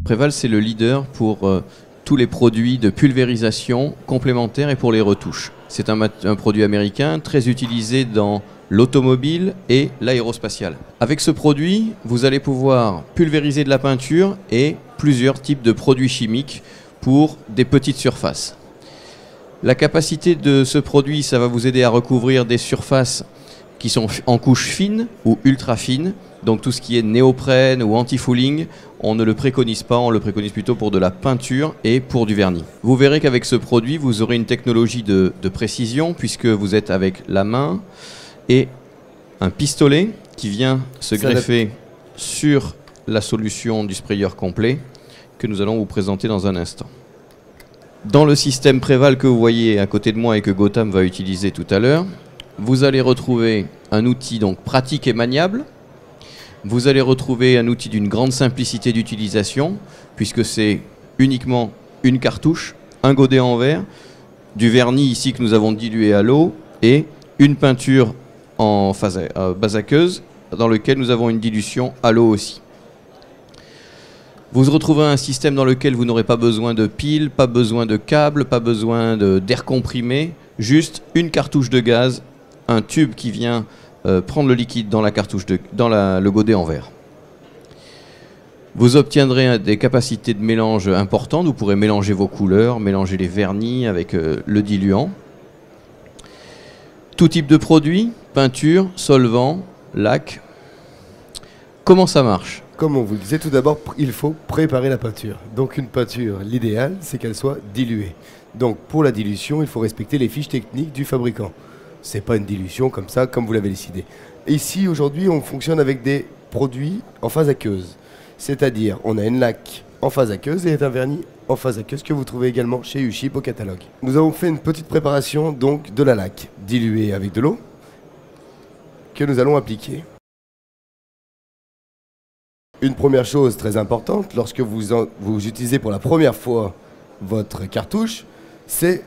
Préval, c'est le leader pour tous les produits de pulvérisation complémentaires et pour les retouches. C'est un produit américain très utilisé dans l'automobile et l'aérospatiale. Avec ce produit, vous allez pouvoir pulvériser de la peinture et plusieurs types de produits chimiques pour des petites surfaces. La capacité de ce produit, ça va vous aider à recouvrir des surfaces qui sont en couche fine ou ultra fine. Donc tout ce qui est néoprène ou anti-fouling, on ne le préconise pas, on le préconise plutôt pour de la peinture et pour du vernis. Vous verrez qu'avec ce produit, vous aurez une technologie de précision puisque vous êtes avec la main et un pistolet qui vient se greffer sur la solution du sprayeur complet que nous allons vous présenter dans un instant. Dans le système Préval que vous voyez à côté de moi et que Gautam va utiliser tout à l'heure, vous allez retrouver un outil donc pratique et maniable. Vous allez retrouver un outil d'une grande simplicité d'utilisation, puisque c'est uniquement une cartouche, un godet en verre, du vernis ici que nous avons dilué à l'eau, et une peinture en base aqueuse, dans lequel nous avons une dilution à l'eau aussi. Vous retrouverez un système dans lequel vous n'aurez pas besoin de piles, pas besoin de câbles, pas besoin d'air comprimé, juste une cartouche de gaz, un tube qui vient prendre le liquide dans la cartouche le godet en verre. Vous obtiendrez des capacités de mélange importantes. Vous pourrez mélanger vos couleurs, mélanger les vernis avec le diluant. Tout type de produit, peinture, solvant, lac. Comment ça marche? Comme on vous le disait, tout d'abord, il faut préparer la peinture. Donc une peinture, l'idéal, c'est qu'elle soit diluée. Donc pour la dilution, il faut respecter les fiches techniques du fabricant. C'est pas une dilution comme ça, comme vous l'avez décidé. Ici, aujourd'hui, on fonctionne avec des produits en phase aqueuse. C'est-à-dire, on a une laque en phase aqueuse et un vernis en phase aqueuse que vous trouvez également chez UCHIP au catalogue. Nous avons fait une petite préparation donc de la laque, diluée avec de l'eau, que nous allons appliquer. Une première chose très importante, lorsque vous utilisez pour la première fois votre cartouche, c'est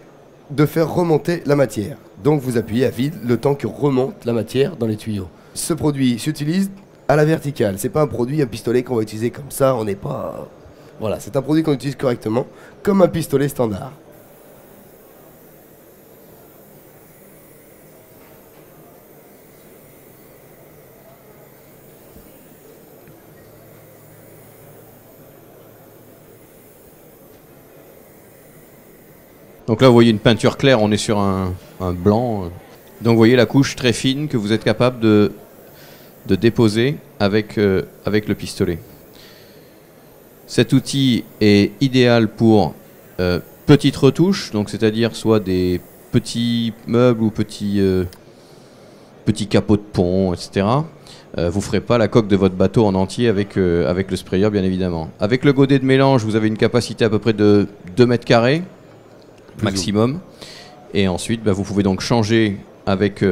de faire remonter la matière. Donc vous appuyez à vide le temps que remonte la matière dans les tuyaux. Ce produit s'utilise à la verticale. C'est pas un pistolet qu'on va utiliser comme ça. On n'est pas... Voilà, c'est un produit qu'on utilise correctement, comme un pistolet standard. Donc là, vous voyez une peinture claire, on est sur un blanc. Donc vous voyez la couche très fine que vous êtes capable de déposer avec le pistolet. Cet outil est idéal pour petites retouches, donc c'est-à-dire soit des petits meubles ou petits capots de pont, etc. Vous ne ferez pas la coque de votre bateau en entier avec le sprayeur, bien évidemment. Avec le godet de mélange, vous avez une capacité à peu près de 2 mètres carrés. Maximum. Et ensuite, vous pouvez donc changer avec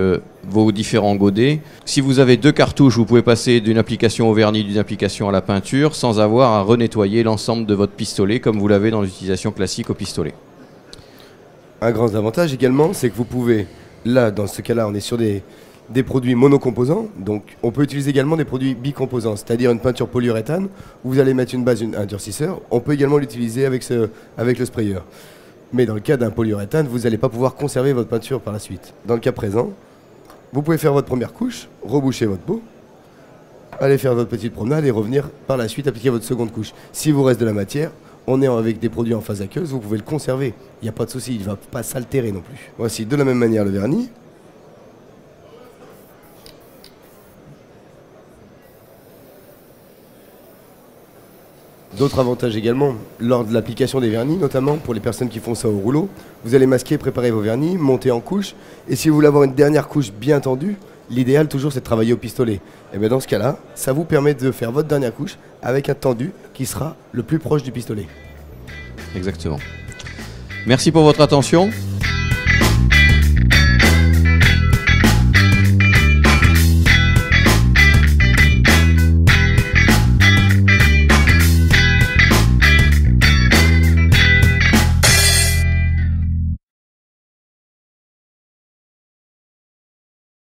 vos différents godets. Si vous avez 2 cartouches, vous pouvez passer d'une application au vernis, d'une application à la peinture, sans avoir à renettoyer l'ensemble de votre pistolet, comme vous l'avez dans l'utilisation classique au pistolet. Un grand avantage également, c'est que vous pouvez, là, dans ce cas-là, on est sur des produits monocomposants, donc on peut utiliser également des produits bicomposants, c'est-à-dire une peinture polyuréthane, où vous allez mettre une base, un durcisseur. On peut également l'utiliser avec le sprayeur. Mais dans le cas d'un polyuréthane, vous n'allez pas pouvoir conserver votre peinture par la suite. Dans le cas présent, vous pouvez faire votre première couche, reboucher votre peau, aller faire votre petite promenade et revenir par la suite appliquer votre seconde couche. Si vous reste de la matière, on est avec des produits en phase aqueuse, vous pouvez le conserver. Il n'y a pas de souci, il ne va pas s'altérer non plus. Voici de la même manière le vernis. D'autres avantages également, lors de l'application des vernis, notamment pour les personnes qui font ça au rouleau, vous allez masquer, préparer vos vernis, monter en couche, et si vous voulez avoir une dernière couche bien tendue, l'idéal toujours c'est de travailler au pistolet. Et bien dans ce cas-là, ça vous permet de faire votre dernière couche avec un tendu qui sera le plus proche du pistolet. Exactement. Merci pour votre attention.